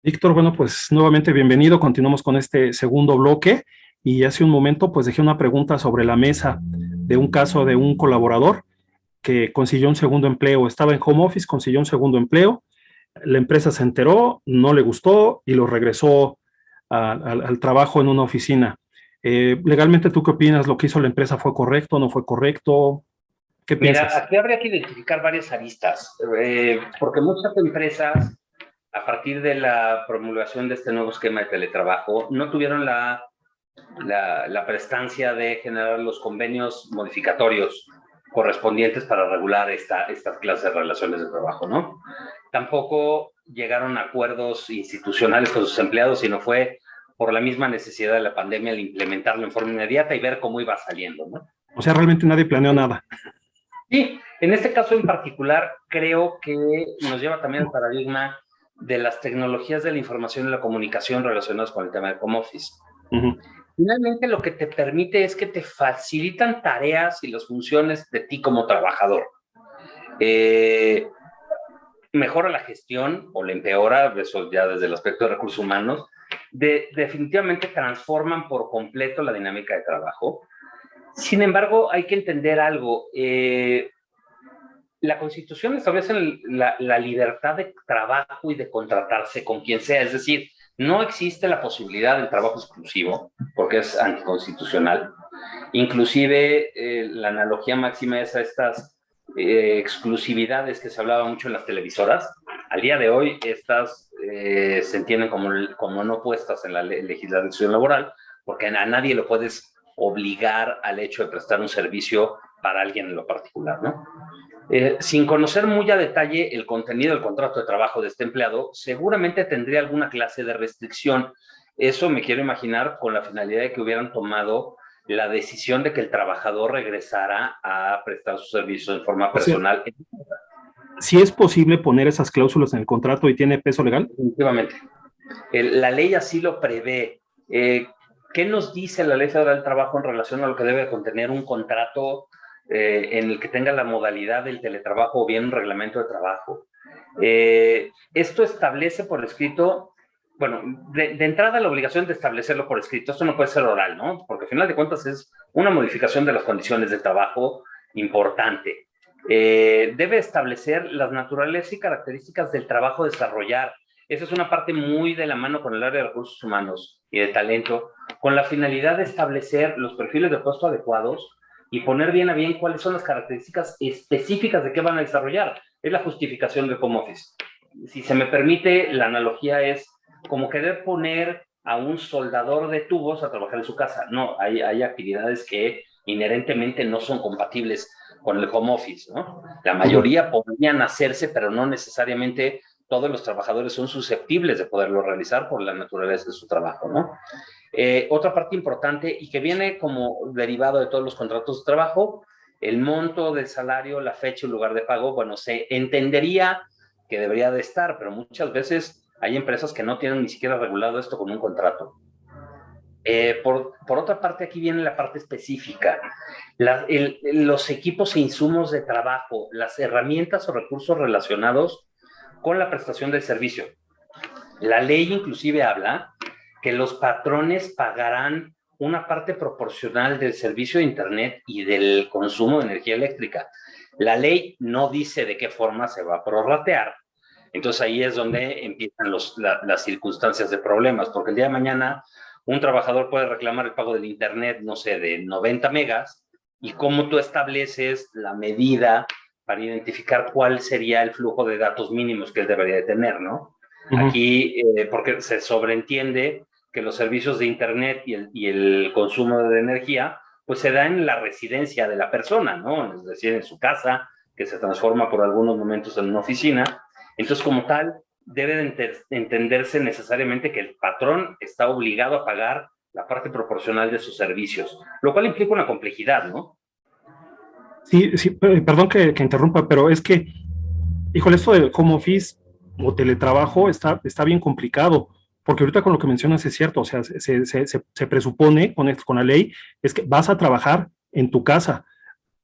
Víctor, bueno, pues nuevamente bienvenido. Continuamos con este segundo bloque y hace un momento pues dejé una pregunta sobre la mesa de un caso de un colaborador que consiguió un segundo empleo. Estaba en home office, consiguió un segundo empleo. La empresa se enteró, no le gustó y lo regresó al trabajo en una oficina. Legalmente, ¿tú qué opinas? ¿Lo que hizo la empresa fue correcto, no fue correcto? ¿Qué Mira, piensas? aquí habría que identificar varias aristas, porque muchas empresas, a partir de la promulgación de este nuevo esquema de teletrabajo, no tuvieron la prestancia de generar los convenios modificatorios correspondientes para regular esta clase de relaciones de trabajo, ¿no? Tampoco llegaron a acuerdos institucionales con sus empleados, sino fue por la misma necesidad de la pandemia el implementarlo en forma inmediata y ver cómo iba saliendo, ¿no? O sea, realmente nadie planeó nada. Sí, en este caso en particular, creo que nos lleva también al paradigma de las tecnologías de la información y la comunicación relacionadas con el tema de home office. Uh -huh. Finalmente, lo que te permite es que te facilitan tareas y las funciones de ti como trabajador. Mejora la gestión o la empeora, eso ya desde el aspecto de recursos humanos, definitivamente transforman por completo la dinámica de trabajo. Sin embargo, hay que entender algo. La Constitución establece la libertad de trabajo y de contratarse con quien sea, es decir, no existe la posibilidad del trabajo exclusivo, porque es anticonstitucional. Inclusive la analogía máxima es a estas exclusividades que se hablaba mucho en las televisoras. Al día de hoy estas se entienden como no puestas en la legislación laboral, porque a nadie lo puedes obligar al hecho de prestar un servicio para alguien en lo particular, ¿no? Sin conocer muy a detalle el contenido del contrato de trabajo de este empleado, seguramente tendría alguna clase de restricción. Eso me quiero imaginar con la finalidad de que hubieran tomado la decisión de que el trabajador regresara a prestar sus servicios en forma O sea, personal. si es posible poner esas cláusulas en el contrato y tiene peso legal. Definitivamente. La ley así lo prevé. ¿Qué nos dice la Ley Federal del Trabajo en relación a lo que debe contener un contrato en el que tenga la modalidad del teletrabajo o bien un reglamento de trabajo? Esto establece por escrito, bueno, de entrada la obligación de establecerlo por escrito. Esto no puede ser oral, ¿no? Porque al final de cuentas es una modificación de las condiciones de trabajo importante. Debe establecer las naturalezas y características del trabajo a desarrollar. Esa es una parte muy de la mano con el área de recursos humanos y de talento, con la finalidad de establecer los perfiles de puesto adecuados y poner bien a bien cuáles son las características específicas de qué van a desarrollar. Es la justificación del home office. Si se me permite, la analogía es como querer poner a un soldador de tubos a trabajar en su casa. No, hay actividades que inherentemente no son compatibles con el home office, ¿no? La Uh -huh. mayoría podrían hacerse, pero no necesariamente todos los trabajadores son susceptibles de poderlo realizar por la naturaleza de su trabajo, ¿no? Otra parte importante y que viene como derivado de todos los contratos de trabajo, el monto del salario, la fecha y lugar de pago, bueno, se entendería que debería de estar, pero muchas veces hay empresas que no tienen ni siquiera regulado esto con un contrato. Por otra parte, aquí viene la parte específica. Los equipos e insumos de trabajo, las herramientas o recursos relacionados con la prestación del servicio. La ley inclusive habla que los patrones pagarán una parte proporcional del servicio de Internet y del consumo de energía eléctrica. La ley no dice de qué forma se va a prorratear. Entonces ahí es donde empiezan las circunstancias de problemas, porque el día de mañana un trabajador puede reclamar el pago del Internet, no sé, de 90 megas, y cómo tú estableces la medida para identificar cuál sería el flujo de datos mínimos que él debería de tener, ¿no? Uh -huh. Aquí, porque se sobreentiende que los servicios de Internet y el consumo de energía, pues se da en la residencia de la persona, ¿no? Es decir, en su casa, que se transforma por algunos momentos en una oficina. Entonces, como tal, debe de entenderse necesariamente que el patrón está obligado a pagar la parte proporcional de sus servicios, lo cual implica una complejidad, ¿no? Sí, sí, perdón que interrumpa, pero es que, híjole, esto del home office o teletrabajo está bien complicado, porque ahorita con lo que mencionas es cierto, o sea, se presupone con la ley, es que vas a trabajar en tu casa,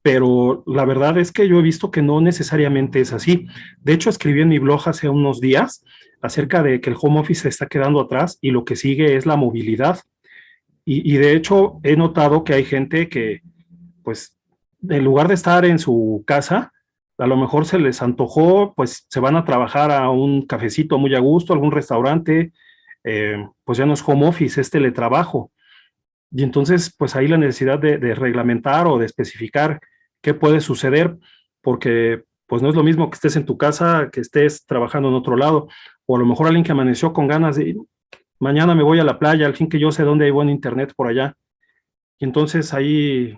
pero la verdad es que yo he visto que no necesariamente es así. De hecho, escribí en mi blog hace unos días acerca de que el home office se está quedando atrás y lo que sigue es la movilidad. Y de hecho, he notado que hay gente que, pues, en lugar de estar en su casa, a lo mejor se les antojó, pues se van a trabajar a un cafecito muy a gusto, algún restaurante, pues ya no es home office, es teletrabajo. Y entonces, pues ahí la necesidad de reglamentar o de especificar qué puede suceder, porque pues no es lo mismo que estés en tu casa, que estés trabajando en otro lado, o a lo mejor alguien que amaneció con ganas de, mañana me voy a la playa, al fin que yo sé dónde hay buen internet por allá. Y entonces ahí,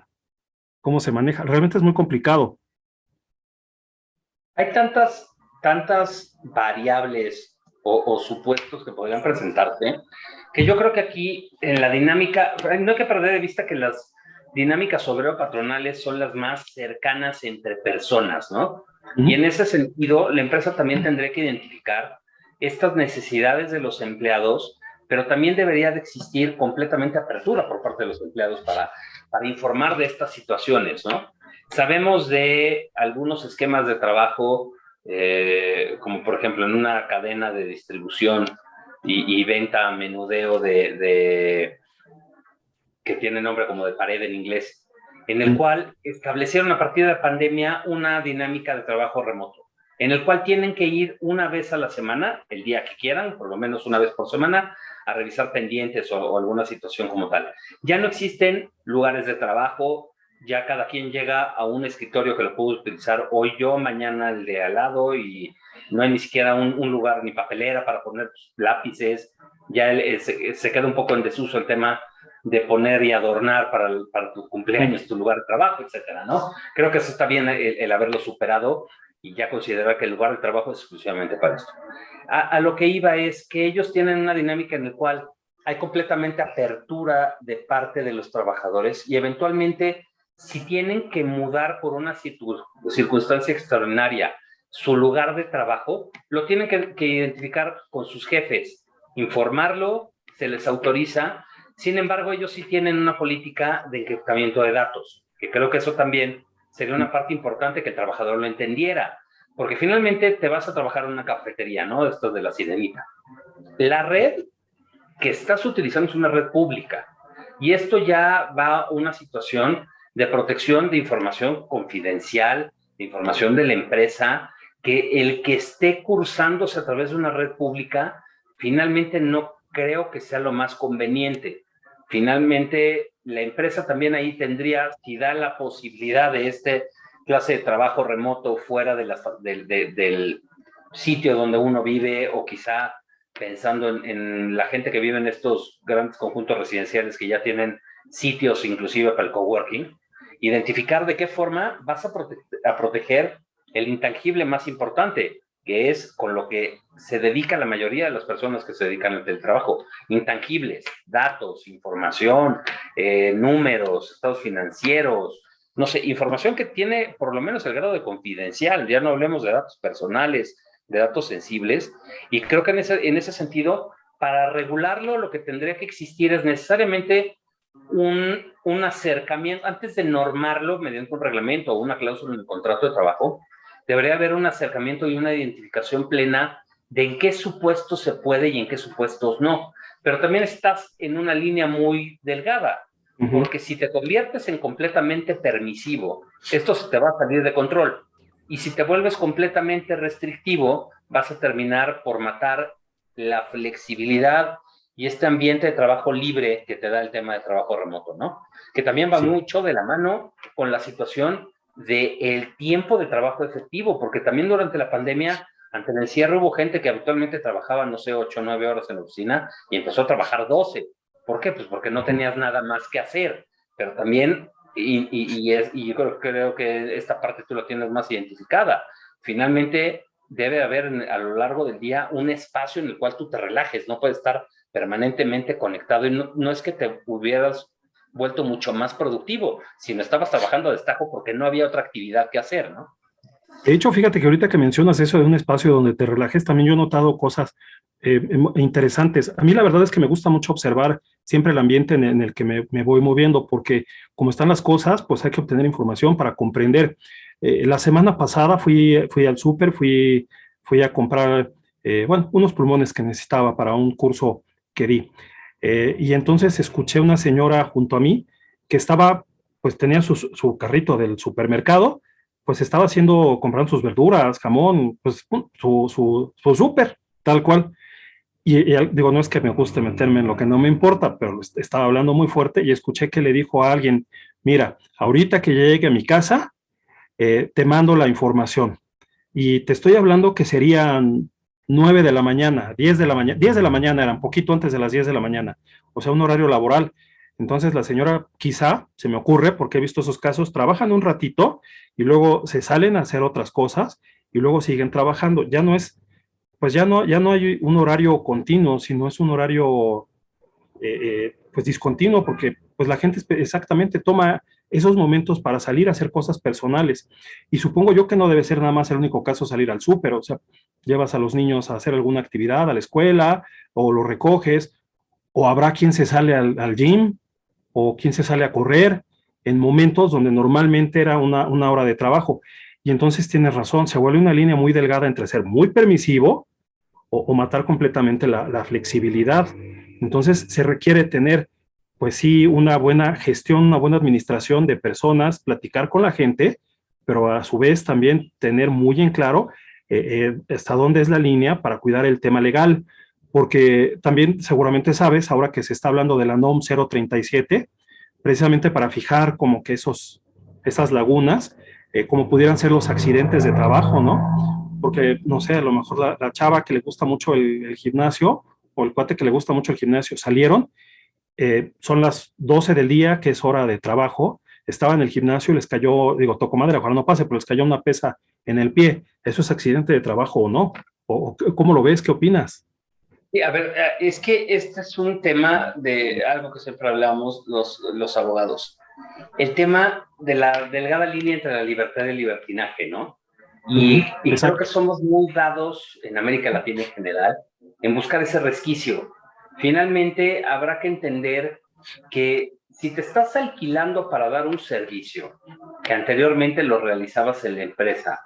¿cómo se maneja? Realmente es muy complicado. Hay tantas variables o supuestos que podrían presentarse, que yo creo que aquí en la dinámica, no hay que perder de vista que las dinámicas obrero-patronales son las más cercanas entre personas, ¿no? Y en ese sentido, la empresa también tendría que identificar estas necesidades de los empleados, pero también debería de existir completamente apertura por parte de los empleados para informar de estas situaciones, ¿no? Sabemos de algunos esquemas de trabajo, como por ejemplo en una cadena de distribución y venta, menudeo que tiene nombre como de pared en inglés, en el cual establecieron a partir de la pandemia una dinámica de trabajo remoto, en el cual tienen que ir una vez a la semana, el día que quieran, por lo menos una vez por semana, a revisar pendientes o alguna situación como tal. Ya no existen lugares de trabajo, ya cada quien llega a un escritorio que lo puedo utilizar hoy yo, mañana el de al lado, y no hay ni siquiera un lugar ni papelera para poner lápices. Ya se queda un poco en desuso el tema de poner y adornar para tu cumpleaños, tu lugar de trabajo, etcétera, ¿no? Creo que eso está bien el haberlo superado y ya considerar que el lugar de trabajo es exclusivamente para esto. A lo que iba es que ellos tienen una dinámica en la cual hay completamente apertura de parte de los trabajadores y eventualmente si tienen que mudar por una circunstancia extraordinaria su lugar de trabajo, lo tienen que identificar con sus jefes, informarlo, se les autoriza. Sin embargo, ellos sí tienen una política de encriptamiento de datos, que creo que eso también sería una parte importante que el trabajador lo entendiera, porque finalmente te vas a trabajar en una cafetería, ¿no? Esto de la sirenita. La red que estás utilizando es una red pública y esto ya va a una situación de protección de información confidencial, de información de la empresa, que el que esté cursándose a través de una red pública, finalmente no creo que sea lo más conveniente. Finalmente, la empresa también ahí tendría, si da la posibilidad de este clase de trabajo remoto fuera del sitio donde uno vive o quizá pensando en la gente que vive en estos grandes conjuntos residenciales que ya tienen sitios inclusive para el coworking, identificar de qué forma vas a proteger el intangible más importante, que es con lo que se dedica la mayoría de las personas que se dedican al teletrabajo, intangibles, datos, información, números, estados financieros, no sé, información que tiene por lo menos el grado de confidencial, ya no hablemos de datos personales, de datos sensibles, y creo que en ese sentido, para regularlo, lo que tendría que existir es necesariamente un acercamiento, antes de normarlo mediante un reglamento o una cláusula en el contrato de trabajo, debería haber un acercamiento y una identificación plena de en qué supuestos se puede y en qué supuestos no. Pero también estás en una línea muy delgada, porque si te conviertes en completamente permisivo, esto se te va a salir de control. Y si te vuelves completamente restrictivo, vas a terminar por matar la flexibilidad y este ambiente de trabajo libre que te da el tema de trabajo remoto, ¿no? Que también va mucho de la mano con la situación del tiempo de trabajo efectivo, porque también durante la pandemia, ante el encierro, hubo gente que habitualmente trabajaba, no sé, 8 o 9 horas en la oficina y empezó a trabajar 12. ¿Por qué? Pues porque no tenías nada más que hacer, pero también y yo creo que esta parte tú la tienes más identificada. Finalmente, debe haber a lo largo del día un espacio en el cual tú te relajes, no puedes estar permanentemente conectado y no es que te hubieras vuelto mucho más productivo, sino estabas trabajando a destajo porque no había otra actividad que hacer, ¿no? De hecho, fíjate que ahorita que mencionas eso de un espacio donde te relajes, también yo he notado cosas interesantes. A mí la verdad es que me gusta mucho observar siempre el ambiente en el que me voy moviendo, porque como están las cosas, pues hay que obtener información para comprender. La semana pasada fui al súper, fui a comprar, bueno, unos pulmones que necesitaba para un curso que di. Y entonces escuché una señora junto a mí que estaba, pues tenía su carrito del supermercado, pues estaba haciendo, comprando sus verduras, jamón, pues su súper, tal cual. Digo, no es que me guste meterme en lo que no me importa, pero estaba hablando muy fuerte y escuché que le dijo a alguien, mira, ahorita que llegue a mi casa, te mando la información. Y te estoy hablando que serían 9 de la mañana, 10 de la mañana, 10 de la mañana eran, poquito antes de las 10 de la mañana, o sea, un horario laboral. Entonces la señora quizá, se me ocurre, porque he visto esos casos, trabajan un ratito y luego se salen a hacer otras cosas y luego siguen trabajando. Ya no es, pues ya no hay un horario continuo, sino es un horario pues discontinuo, porque pues la gente exactamente toma esos momentos para salir a hacer cosas personales. Y supongo yo que no debe ser nada más el único caso salir al súper, o sea, llevas a los niños a hacer alguna actividad a la escuela, o lo recoges, o habrá quien se sale al gym, o quien se sale a correr, en momentos donde normalmente era una hora de trabajo. Y entonces tienes razón, se vuelve una línea muy delgada entre ser muy permisivo o matar completamente la flexibilidad. Entonces se requiere tener, pues sí, una buena gestión, una buena administración de personas, platicar con la gente, pero a su vez también tener muy en claro hasta dónde es la línea para cuidar el tema legal, porque también seguramente sabes, ahora que se está hablando de la NOM 037, precisamente para fijar como que esas lagunas, como pudieran ser los accidentes de trabajo, ¿no? Porque, no sé, a lo mejor la chava que le gusta mucho el gimnasio o el cuate que le gusta mucho el gimnasio salieron, son las 12 del día, que es hora de trabajo, estaba en el gimnasio y les cayó, digo, toco madre, ojalá no pase, pero les cayó una pesa en el pie. ¿Eso es accidente de trabajo o no? ¿O cómo lo ves? ¿Qué opinas? Sí, a ver, es que este es un tema de algo que siempre hablamos los abogados. El tema de la delgada línea entre la libertad y el libertinaje, ¿no? Uh -huh, Y creo que exacto. somos muy dados en América Latina en general en buscar ese resquicio. Finalmente, habrá que entender que si te estás alquilando para dar un servicio que anteriormente lo realizabas en la empresa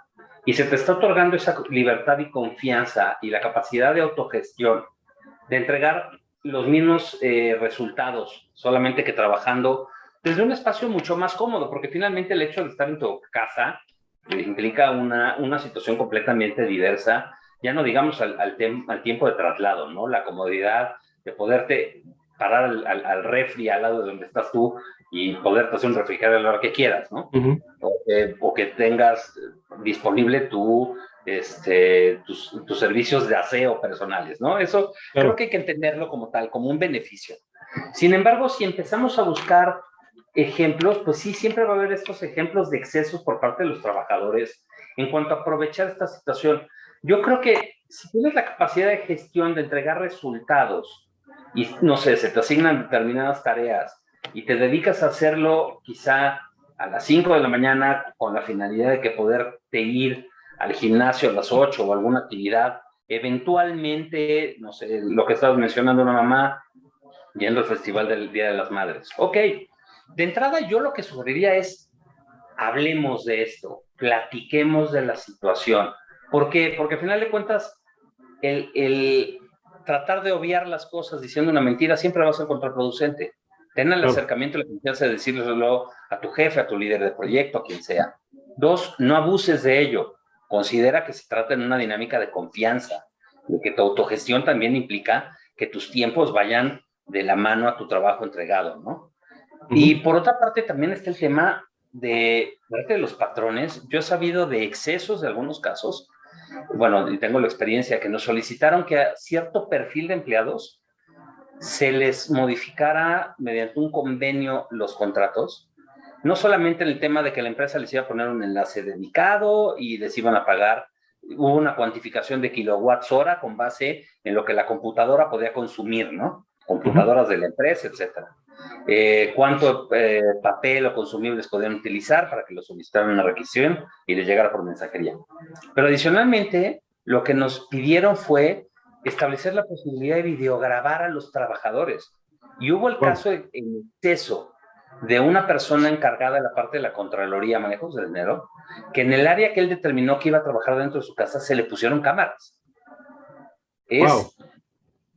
y se te está otorgando esa libertad y confianza y la capacidad de autogestión de entregar los mismos resultados, solamente que trabajando desde un espacio mucho más cómodo, porque finalmente el hecho de estar en tu casa implica una situación completamente diversa, ya no digamos al tiempo de traslado, ¿no? La comodidad de poderte parar al refri al lado de donde estás tú y poderte hacer un refrigerador a la hora que quieras, ¿no? Uh -huh, O que tengas disponible tus servicios de aseo personales, ¿no? Eso creo claro. que hay que entenderlo como tal, como un beneficio. Sin embargo, si empezamos a buscar ejemplos, pues sí, siempre va a haber estos ejemplos de excesos por parte de los trabajadores en cuanto a aprovechar esta situación. Yo creo que si tienes la capacidad de gestión de entregar resultados y, no sé, se te asignan determinadas tareas y te dedicas a hacerlo quizá a las 5 de la mañana con la finalidad de que poderte ir al gimnasio a las 8 o alguna actividad, eventualmente, no sé, lo que estabas mencionando una mamá, yendo al Festival del Día de las Madres. Ok, de entrada yo lo que sugeriría es, hablemos de esto, platiquemos de la situación. ¿Por qué? Porque al final de cuentas, el tratar de obviar las cosas diciendo una mentira siempre va a ser contraproducente. Ten el Claro. acercamiento y la confianza de decirlo a tu jefe, a tu líder de proyecto, a quien sea. Dos, no abuses de ello. Considera que se trata de una dinámica de confianza, de que tu autogestión también implica que tus tiempos vayan de la mano a tu trabajo entregado, ¿no? Uh Y -huh. por otra parte también está el tema de los patrones. Yo he sabido de excesos de algunos casos, bueno, y tengo la experiencia, que nos solicitaron que a cierto perfil de empleados se les modificara mediante un convenio los contratos, no solamente en el tema de que la empresa les iba a poner un enlace dedicado y les iban a pagar, hubo una cuantificación de kilowatts hora con base en lo que la computadora podía consumir, ¿no? Uh -huh. Computadoras de la empresa, etcétera. cuánto papel o consumibles podían utilizar para que lo solicitaran una requisición y les llegara por mensajería. Pero adicionalmente, lo que nos pidieron fue establecer la posibilidad de videograbar a los trabajadores. Y hubo el Wow. caso en exceso de una persona encargada de la parte de la Contraloría, manejos de dinero, que en el área que él determinó que iba a trabajar dentro de su casa se le pusieron cámaras. Wow. Es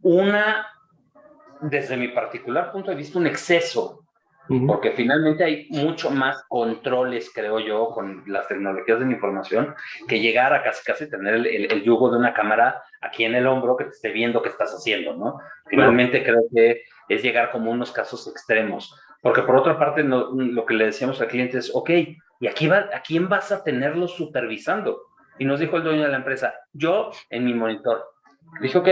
una, desde mi particular punto de vista, un exceso, Ujú. porque finalmente hay mucho más controles, creo yo, con las tecnologías de la información, que llegar a casi tener el yugo de una cámara aquí en el hombro que te esté viendo qué estás haciendo, ¿no? Claro. Finalmente creo que es llegar como unos casos extremos, porque por otra parte lo que le decíamos al cliente es, ok, ¿y a quién vas a tenerlo supervisando? Y nos dijo el dueño de la empresa, yo en mi monitor. Dije, ok,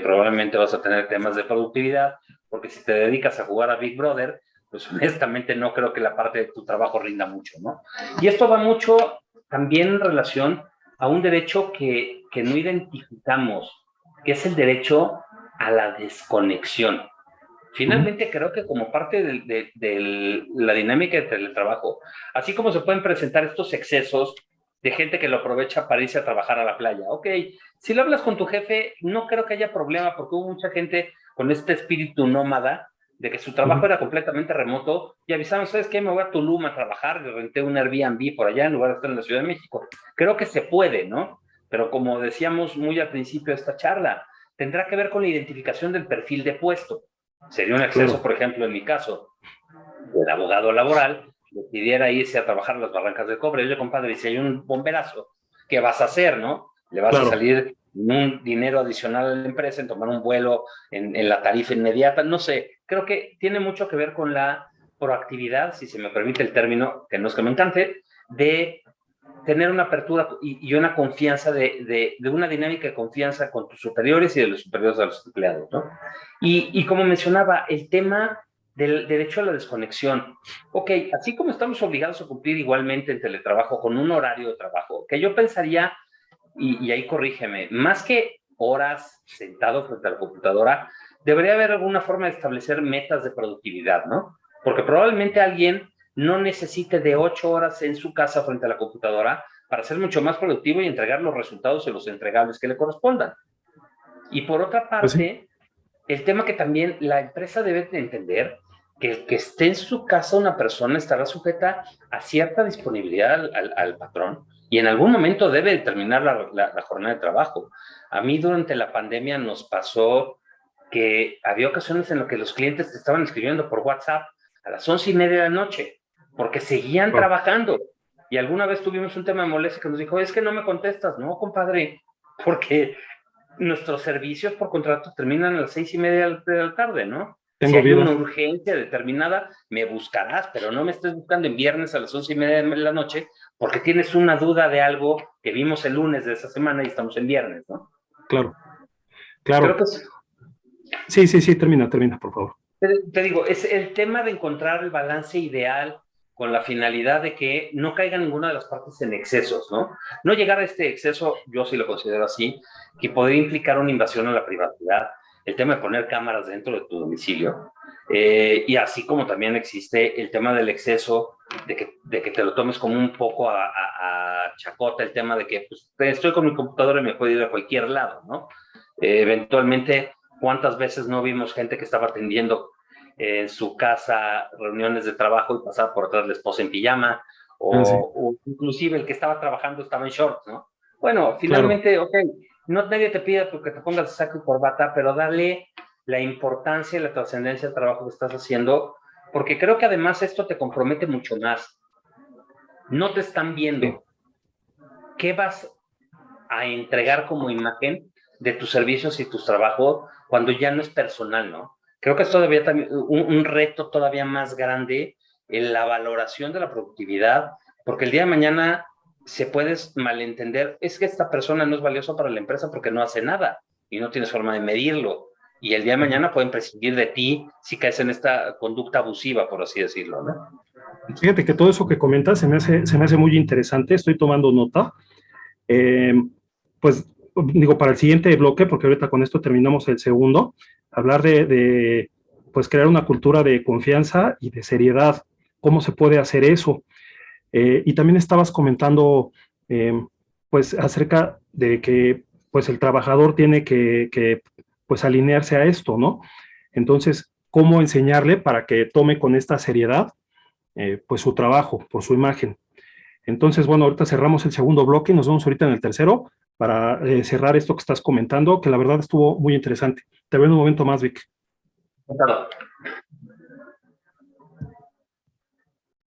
probablemente vas a tener temas de productividad, porque si te dedicas a jugar a Big Brother, pues honestamente no creo que la parte de tu trabajo rinda mucho, ¿no? Y esto va mucho también en relación a un derecho que no identificamos, que es el derecho a la desconexión. Ujú. Finalmente creo que como parte de la dinámica de teletrabajo, así como se pueden presentar estos excesos de gente que lo aprovecha para irse a trabajar a la playa. Ok, si lo hablas con tu jefe, no creo que haya problema porque hubo mucha gente con este espíritu nómada de que su trabajo Ujú. era completamente remoto y avisaron, ¿sabes qué? Me voy a Tulum a trabajar y renté un Airbnb por allá en lugar de estar en la Ciudad de México. Creo que se puede, ¿no? Pero como decíamos muy al principio de esta charla, tendrá que ver con la identificación del perfil de puesto. Sería un exceso, Claro. por ejemplo, en mi caso, del abogado laboral, decidiera irse a trabajar a las barrancas de cobre. Oye, compadre, si hay un bomberazo, ¿qué vas a hacer, no? ¿Le vas a Claro. salir un dinero adicional a la empresa en tomar un vuelo en la tarifa inmediata? No sé, creo que tiene mucho que ver con la proactividad, si se me permite el término, que no es que me encante, de tener una apertura y una confianza de una dinámica de confianza con tus superiores y de los superiores a los empleados, ¿no? Y como mencionaba, el tema del derecho a la desconexión. Ok, así como estamos obligados a cumplir igualmente el teletrabajo con un horario de trabajo, que yo pensaría, y ahí corrígeme, más que horas sentado frente a la computadora, debería haber alguna forma de establecer metas de productividad, ¿no? Porque probablemente alguien no necesite de 8 horas en su casa frente a la computadora para ser mucho más productivo y entregar los resultados y los entregables que le correspondan. Y por otra Pues sí. parte, el tema que también la empresa debe de entender que el que esté en su casa una persona estará sujeta a cierta disponibilidad al patrón y en algún momento debe terminar la jornada de trabajo. A mí durante la pandemia nos pasó que había ocasiones en las que los clientes te estaban escribiendo por WhatsApp a las 11:30 de la noche porque seguían Wow. trabajando. Y alguna vez tuvimos un tema de molestia que nos dijo, es que no me contestas. No, compadre, porque nuestros servicios por contrato terminan a las 6:30 de la tarde, ¿no? Si Tengo hay una vida. urgencia determinada, me buscarás, pero no me estés buscando en viernes a las 11:30 de la noche porque tienes una duda de algo que vimos el lunes de esa semana y estamos en viernes, ¿no? Claro. Creo Claro. que Sí, sí, sí, termina, por favor. te digo, es el tema de encontrar el balance ideal con la finalidad de que no caiga ninguna de las partes en excesos, ¿no? No llegar a este exceso, yo sí lo considero así, que podría implicar una invasión a la privacidad, el tema de poner cámaras dentro de tu domicilio, y así como también existe el tema del exceso, de que te lo tomes como un poco a chacota, el tema de que pues, estoy con mi computadora y me puedo ir a cualquier lado, ¿no? Eventualmente, ¿cuántas veces no vimos gente que estaba atendiendo en su casa reuniones de trabajo y pasaba por atrás la esposa en pijama? Ah, sí. O inclusive el que estaba trabajando estaba en shorts, ¿no? Bueno, Claro. finalmente, ok, no nadie te pide que te pongas saco y corbata, pero dale la importancia y la trascendencia del trabajo que estás haciendo, porque creo que además esto te compromete mucho más. No te están Sí. viendo. ¿Qué vas a entregar como imagen de tus servicios y tus trabajos cuando ya no es personal, ¿no? Creo que es todavía también un reto todavía más grande en la valoración de la productividad, porque el día de mañana se puede malentender, es que esta persona no es valiosa para la empresa porque no hace nada y no tienes forma de medirlo. Y el día de Ujú. mañana pueden prescindir de ti si caes en esta conducta abusiva, por así decirlo, ¿no? Fíjate que todo eso que comentas se me hace muy interesante. Estoy tomando nota. Eh, pues digo, para el siguiente bloque, porque ahorita con esto terminamos el segundo, hablar pues crear una cultura de confianza y de seriedad. ¿Cómo se puede hacer eso? Y también estabas comentando, pues, acerca de que, pues, el trabajador tiene que, pues, alinearse a esto, ¿no? Entonces, ¿cómo enseñarle para que tome con esta seriedad, pues, su trabajo, por su imagen? Entonces, bueno, ahorita cerramos el segundo bloque y nos vemos ahorita en el tercero para cerrar esto que estás comentando, que la verdad estuvo muy interesante. Te veo en un momento más, Vic. Claro.